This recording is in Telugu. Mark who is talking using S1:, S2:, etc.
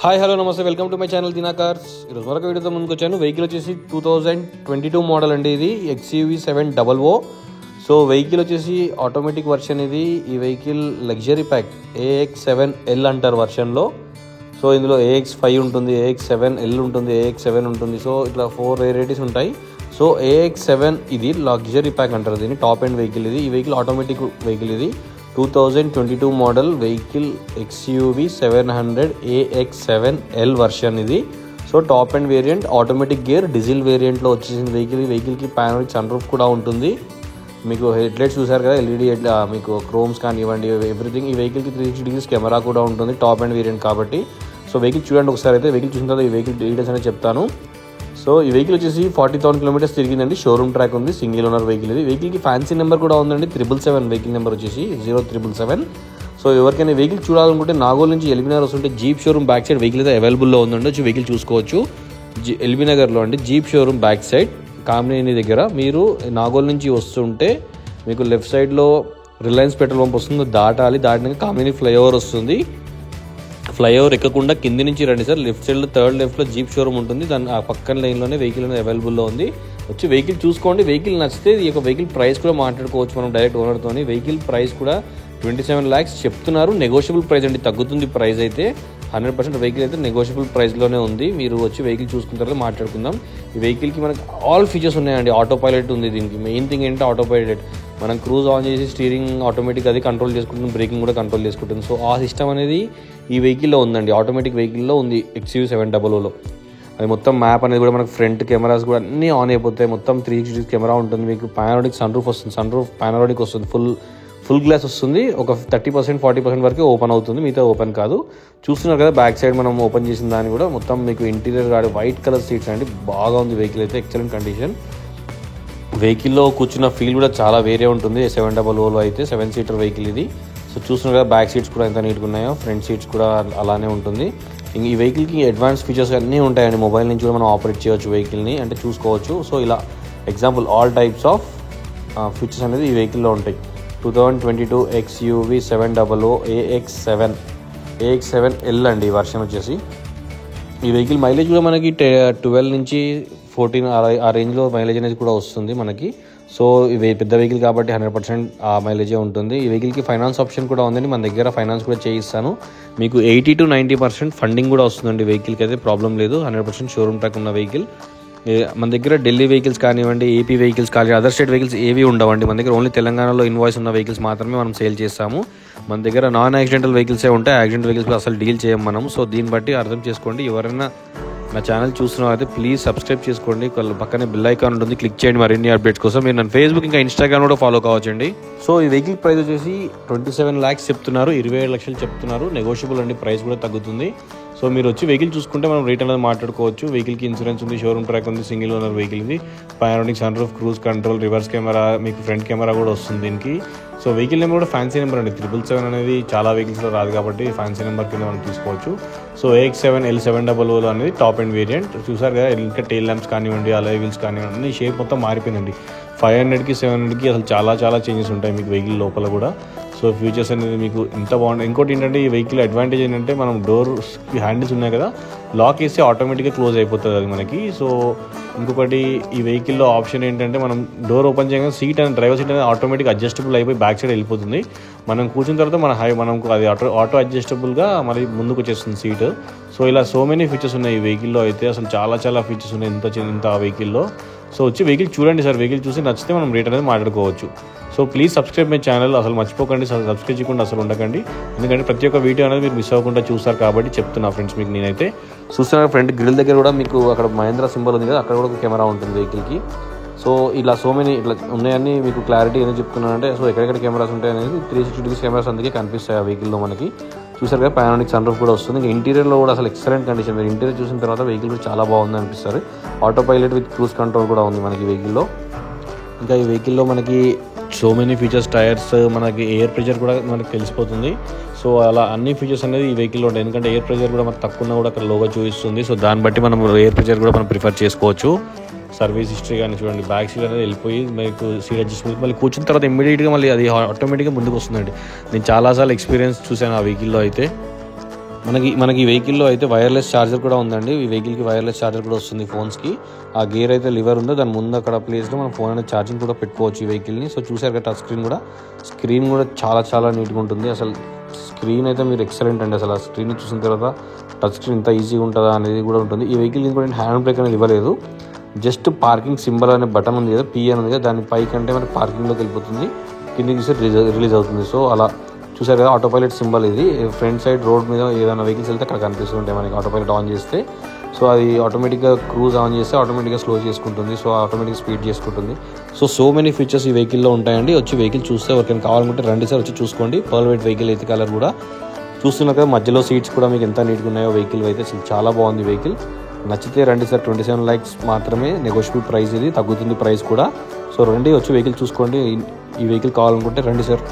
S1: హాయ్ హలో నమస్తే, వెల్కమ్ టు మై ఛానల్ దినాకార్స్. ఈరోజు మరొక వీడియోతో ముందుకు వచ్చాను. వెహికల్ వచ్చేసి 2022 మోడల్ అండి. ఇది XUV700. సో వెహికల్ వచ్చేసి ఆటోమేటిక్ వర్షన్. ఇది ఈ వెహికల్ లగ్జరీ ప్యాక్ AX7L అంటారు వర్షన్లో. సో ఇందులో AX5 ఉంటుంది, AX7L ఉంటుంది, AX7 ఉంటుంది. సో ఇట్లా 4 వేరియటీస్ ఉంటాయి. సో AX7 ఇది లగ్జరీ ప్యాక్ అంటారు దీన్ని. టాప్ ఎండ్ వెహికల్ ఇది. ఈ వెహికల్ ఆటోమేటిక్ వెహికల్ ఇది. 2022 model vehicle XUV700 AX7L version ఇది. So top and variant, automatic gear, diesel వేరియంట్లో వచ్చేసింది వెహికల్. ఈ వెహికల్కి పానోరిక్ సన్ రూఫ్ కూడా ఉంటుంది. మీకు హెడ్లైట్స్ చూసారు కదా, LED మీకు క్రోమ్స్ కానివ్వండి, ఎవ్రీథింగ్. ఈ వెహికల్కి 360 డిగ్రీస్ కెమెరా కూడా ఉంటుంది, టాప్ అండ్ వేరియంట్ కాబట్టి. సో వెహికల్ చూడండి ఒకసారి. అయితే వెహికల్ చూసిన తర్వాత ఈ వెహికల్ డీటెయిల్స్ అనేది చెప్తాను. సో ఈ వెహికల్ వచ్చేసి 40,000 కిలోమీటర్స్ తిరిగిందండి. షోరూమ్ ట్రాక్ ఉంది, సింగిల్ ఓనర్ వెహికల్ ఇది. వెహికల్కి ఫ్యాన్సీ నెంబర్ కూడా ఉందండి, 777 వెహికల్ నెంబర్ వచ్చేసి 0777. సో ఎవరికైనా వెహికల్ చూడాలనుకుంటే నాగోల్ నుంచి ఎల్బీ నగర్ వస్తుంటే jeep showroom back side vehicle అయితే అవైలబుల్లో ఉందండి. వచ్చి వెహికల్ చూసుకోవచ్చు. ఎల్బీ నగర్లో అండి, jeep showroom back side Kamineni దగ్గర. మీరు నాగోల్ నుంచి వస్తుంటే మీకు లెఫ్ట్ సైడ్లో రిలయన్స్ పెట్రోల్ పంప్ వస్తుంది, దాటాలి. దాటినాక కామినేని ఫ్లైఓవర్ వస్తుంది. ఫ్లైఓవర్ ఎక్కకుండా కింది నుంచి రండి సార్. లెఫ్ట్ సైడ్లో థర్డ్ లెఫ్ట్లో జీప్ షోరూమ్ ఉంటుంది. దాని ఆ పక్కన లైన్లోనే వెహికల్ అనేది అవైలబుల్లో ఉంది. వచ్చి వెహికల్ చూసుకోండి. వెహికల్ నచ్చితే ఈ యొక్క వెహికల్ ప్రైస్ కూడా మాట్లాడుకోవచ్చు మనం డైరెక్ట్ ఓనర్తో. వెహికల్ ప్రైస్ కూడా 27 lakhs చెప్తున్నారు. నెగోషియబుల్ ప్రైస్ అండి, తగ్గుతుంది ప్రైస్ అయితే. 100% వెహికల్ అయితే నెగోషియబుల్ ప్రైస్లోనే ఉంది. మీరు వచ్చి వెహికల్ చూసుకున్న తర్వాత మాట్లాడుకుందాం. ఈ వెహికల్కి మనకి ఆల్ ఫీచర్స్ ఉన్నాయండి. ఆటో పైలట్ ఉంది దీనికి. మెయిన్ థింగ్ ఏంటంటే ఆటో పైలట్. మనం క్రూజ్ ఆన్ చేసి స్టీరింగ్ ఆటోమేటిక్ అది కంట్రోల్ చేసుకుంటుంది, బ్రేకింగ్ కూడా కంట్రోల్ చేసుకుంటుంది. సో ఆ సిస్టమ్ అనేది ఈ వెహికల్లో ఉందండి, ఆటోమేటిక్ వెహికల్లో ఉంది XUV700లో. అది మొత్తం మ్యాప్ అనేది కూడా మనకు ఫ్రంట్ కెమెరాస్ కూడా అన్నీ ఆన్ అయిపోతాయి. మొత్తం 360 కెమెరా ఉంటుంది. మీకు పానోరామిక్ సన్ రూఫ్ వస్తుంది. సన్ రూఫ్ పానోరామిక్ వస్తుంది, ఫుల్ గ్లాస్ వస్తుంది. ఒక 30% 40% వరకు ఓపెన్ అవుతుంది, మిగతా ఓపెన్ కాదు. చూస్తున్నారు కదా బ్యాక్ సైడ్ మనం ఓపెన్ చేసిన దాన్ని కూడా. మొత్తం మీకు ఇంటీరియర్ గాడి వైట్ కలర్ సీట్స్ అండి. బాగా ఉంది వెహికల్ అయితే, ఎక్సలెంట్ కండిషన్. వెహికల్లో కూర్చున్న ఫీల్ కూడా చాలా వేరే ఉంటుంది. 700లో అయితే 7 సీటర్ వెహికల్ ఇది. సో చూస్తున్నారు కదా బ్యాక్ సీట్స్ కూడా ఎంత నీట్గా ఉన్నాయో, ఫ్రంట్ సీట్స్ కూడా అలానే ఉంటుంది. ఈ వెహికల్కి అడ్వాన్స్ ఫీచర్స్ అన్నీ ఉంటాయండి. మొబైల్ నుంచి కూడా మనం ఆపరేట్ చేయవచ్చు వెహికల్ని, అంటే చూసుకోవచ్చు. సో ఇలా example all types of features అనేది ఈ వెహికల్లో ఉంటాయి. 2022 XUV700 AX7L అండి ఈ వర్షన్ వచ్చేసి. ఈ వెహికల్ మైలేజ్ కూడా మనకి 12 నుంచి 14 ఆ రేంజ్లో మైలేజ్ అనేది కూడా వస్తుంది మనకి. సో ఇవి పెద్ద వెహికల్ కాబట్టి 100% ఆ మైలేజే ఉంటుంది. ఈ వెహికల్కి ఫైనాన్స్ ఆప్షన్ కూడా ఉందండి. మన దగ్గర ఫైనాన్స్ కూడా చేయిస్తాను. మీకు 80 to 90% ఫండింగ్ కూడా వస్తుందండి వెహికల్కి. అయితే ప్రాబ్లం లేదు, 100% షోరూమ్ ట్రాక్ ఉన్న వెహికల్. మన దగ్గర ఢిల్లీ వెహికల్స్ కానివ్వండి, ఏపీ వెహికల్స్ కానీ అదర్ స్టేట్ వెహికల్స్ ఏవి ఉండవండి. మన దగ్గర ఓన్లీ తెలంగాణలో ఇన్వాయిస్ ఉన్న వెహికల్స్ మాత్రమే మనం సేల్ చేస్తాము. మన దగ్గర నాన్ యాక్సిడెంటల్ వెహికల్సే ఉంటాయి, యాక్సిడెంట్ వెహికల్స్ అసలు డీల్ చేయం మనం. సో దీన్ని బట్టి అర్థం చేసుకోండి. ఎవరైనా నా ఛానల్ చూస్తున్నా అయితే ప్లీజ్ సబ్స్క్రైబ్ చేసుకోండి. పక్కనే బెల్ ఐకాన్ ఉంటుంది, క్లిక్ చేయండి మరిన్ని అప్డేట్స్ కోసం. మీరు నన్ను ఫేస్బుక్ ఇంకా ఇన్స్టాగ్రామ్ కూడా ఫాలో కావచ్చండి. సో ఈ వెహికల్ ప్రైస్ వచ్చేసి 27 lakhs చెప్తున్నారు, 27 లక్షలు చెప్తున్నారు. నెగోషియబుల్ అండి, ప్రైస్ కూడా తగ్గుతుంది. సో మీరు వచ్చి వెహికల్ చూసుకుంటే మనం రేట్ అనేది మాట్లాడుకోవచ్చు. వెహికల్కి ఇన్సూరెన్స్ ఉంది, షోరూమ్ ట్రాక్ ఉంది, సింగిల్ ఓనర్ వెహికల్ ఇది. Panoramic sunroof, cruise control, reverse camera, మీకు ఫ్రంట్ కెమెరా కూడా వస్తుంది దీనికి. సో వెహికల్ నెంబర్ కూడా ఫ్యాన్సీ నెంబర్ అండి. 777 అనేది చాలా వెహికల్స్లో రాదు కాబట్టి ఫ్యాన్సీ నెంబర్ కింద మనం తీసుకోవచ్చు. సో AX7L700 అనేది టాప్ అండ్ వేరియంట్. చూసారు కదా, ఇంకా టెయిల్ ల్యాంప్స్ కానివ్వండి, అలాయ్ వీల్స్ కానివ్వండి, షేప్ మొత్తం మారిపోయిందండి. 500కి 700కి అసలు చాలా చేంజెస్ ఉంటాయి మీకు వెహికల్ లోపల కూడా. సో ఫీచర్స్ అనేది మీకు ఎంత బాగుంటుంది. ఇంకోటి ఏంటంటే ఈ వెహికల్ అడ్వాంటేజ్ ఏంటంటే మనం డోర్స్ హ్యాండిల్స్ ఉన్నాయి కదా, లాక్ వేస్తే ఆటోమేటిక్గా క్లోజ్ అయిపోతుంది అది మనకి. సో ఇంకొకటి ఈ వెహికల్లో ఆప్షన్ ఏంటంటే మనం డోర్ ఓపెన్ చేయగానే సీట్ అండ్ డ్రైవర్ సీట్ అనేది ఆటోమేటిక్ అడ్జస్టబుల్ అయిపోయి బ్యాక్ సైడ్ వెళ్ళిపోతుంది. మనం కూర్చున్న తర్వాత మనకు అది ఆటో అడ్జస్టబుల్గా మరి ముందుకు వచ్చేస్తుంది సీట్. సో ఇలా సో మెనీ ఫీచర్స్ ఉన్నాయి ఈ వెహికల్లో అయితే. అసలు చాలా ఫీచర్స్ ఉన్నాయి ఇంత ఆ వెహికల్లో. సో వచ్చి వెహికల్ చూడండి సార్. వెహికల్ చూసి నచ్చితే మనం రేట్ అనేది మాట్లాడుకోవచ్చు. So please subscribe my channel. అసలు మర్చిపోకండి, సబ్స్క్రైబ్ చేయకుండా అసలు ఉండకండి. ఎందుకంటే ప్రతి ఒక్క వీడియో అనేది మీరు మిస్ అవ్వకుండా చూస్తారు కాబట్టి చెప్తున్నా ఫ్రెండ్స్ మీకు. నేనైతే చూస్తున్నా ఫ్రంట్ గ్రిల్ దగ్గర కూడా మీకు అక్కడ మహేంద్ర సింబల్ ఉంది కదా, అక్కడ కూడా ఒక కెమెరా ఉంటుంది వెహికల్కి. సో ఇలా సో మెనీ ఇట్లా ఉన్నాయని మీకు క్లారిటీ ఎందుకు చెప్తున్నానంటే, సో ఎక్కడెక్కడ కెమెరాస్ ఉంటాయి అనేది 360 డిగ్రీస్ కెమెరాస్ అందుకే కనిపిస్తాయి ఆ వెహికల్లో మనకి. చూసారు కదా, పానోరామిక్ సన్ రూఫ్ కూడా వస్తుంది. ఇంకా ఇంటీరియర్లో కూడా అసలు ఎక్సలెంట్ కండిషన్. మీరు ఇంటీరియర్ చూసిన తర్వాత వెహికల్ కూడా చాలా బాగుంది అనిపిస్తారు. Autopilot with cruise control కూడా ఉంది మనకి వెహికల్లో. ఇంకా ఈ వెహికల్లో మనకి సో మెనీ ఫీచర్స్, టైర్స్, మనకి ఎయిర్ ప్రెషర్ కూడా మనకి తెలిసిపోతుంది. సో అలా అన్ని ఫీచర్స్ అనేది ఈ వెహికల్లో ఉంటాయి. ఎందుకంటే ఎయిర్ ప్రెషర్ కూడా మనకు తక్కువ కూడా అక్కడ లోగా చూపిస్తుంది. సో దాన్ని బట్టి మనం ఎయిర్ ప్రెషర్ కూడా మనం ప్రిఫర్ చేసుకోవచ్చు. సర్వీస్ హిస్టరీ కానీ చూడండి, బ్యాక్ సీట్ అనేది వెళ్ళిపోయి మీకు సీట్ అడ్జస్ట్మెంట్ మళ్ళీ కూర్చున్న తర్వాత ఇమ్మీడియట్గా మళ్ళీ అది ఆటోమేటిక్గా ముందుకు వస్తుందండి. నేను చాలాసార్లు ఎక్స్పీరియన్స్ చూశాను ఆ వెహికల్లో అయితే. మనకి ఈ వెహికల్లో అయితే వైర్లెస్ ఛార్జర్ కూడా ఉందండి. ఈ వెహికల్కి వైర్లెస్ ఛార్జర్ కూడా వస్తుంది ఫోన్స్కి. ఆ గేర్ అయితే లివర్ ఉందో దాని ముందు అక్కడ ప్లేస్లో మనం ఫోన్ అనేది ఛార్జింగ్ కూడా పెట్టుకోవచ్చు ఈ వెహికల్ని. సో చూసారు కదా టచ్ స్క్రీన్ కూడా చాలా నీట్గా ఉంటుంది. అసలు స్క్రీన్ అయితే మీరు ఎక్సలెంట్ అండి. అసలు ఆ స్క్రీన్ చూసిన తర్వాత టచ్ స్క్రీన్ ఇంత ఈజీగా ఉంటుందా అనేది కూడా ఉంటుంది. ఈ వెహికల్ కూడా హ్యాండ్ బ్రేక్ అనేది ఇవ్వలేదు. జస్ట్ పార్కింగ్ సింబల్ అనే బటన్ ఉంది కదా, పి అని ఉంది కదా, దాని పై కంటే మనకి పార్కింగ్లోకి వెళ్ళిపోతుంది, కిందికి తీసి రిలీజ్ అవుతుంది. సో అలా చూసారు కదా ఆటో పైలట్ సింబల్ ఇది. ఫ్రంట్ సైడ్ రోడ్ మీద ఏదైనా వెహికల్స్ వెళ్తే అక్కడ కనిపిస్తుంటాయి మనకి ఆటో పైలట్ ఆన్ చేస్తే. సో అది ఆటోమేటిక్గా క్రూజ్ ఆన్ చేస్తే ఆటోమేటిక్గా స్లో చేసుకుంటుంది. సో ఆటోమేటిక్గా స్పీడ్ చేసుకుంటుంది. సో మెనీ ఫీచర్స్ ఈ వెహికల్లో ఉంటాయండి. వచ్చి వెహికల్ చూస్తే ఎవరికైనా కావాలనుకుంటే రండి సార్, వచ్చి చూసుకోండి. పర్ల్ వైట్ వెహికల్ అయితే కలర్ కూడా చూస్తున్నారు కదా, మధ్యలో సీట్స్ కూడా మీకు ఎంత నీట్గా ఉన్నాయో వెహికల్ అయితే అసలు చాలా బాగుంది వెహికల్. నచ్చితే రండి సార్. 27 lakhs మాత్రమే, నెగోషియబుల్ ప్రైస్ ఇది, తగ్గుతుంది ప్రైస్ కూడా. సో రండి, వచ్చి వెహికల్ చూసుకోండి. ఈ వెహికల్ కావాలనుకుంటే రండి సార్.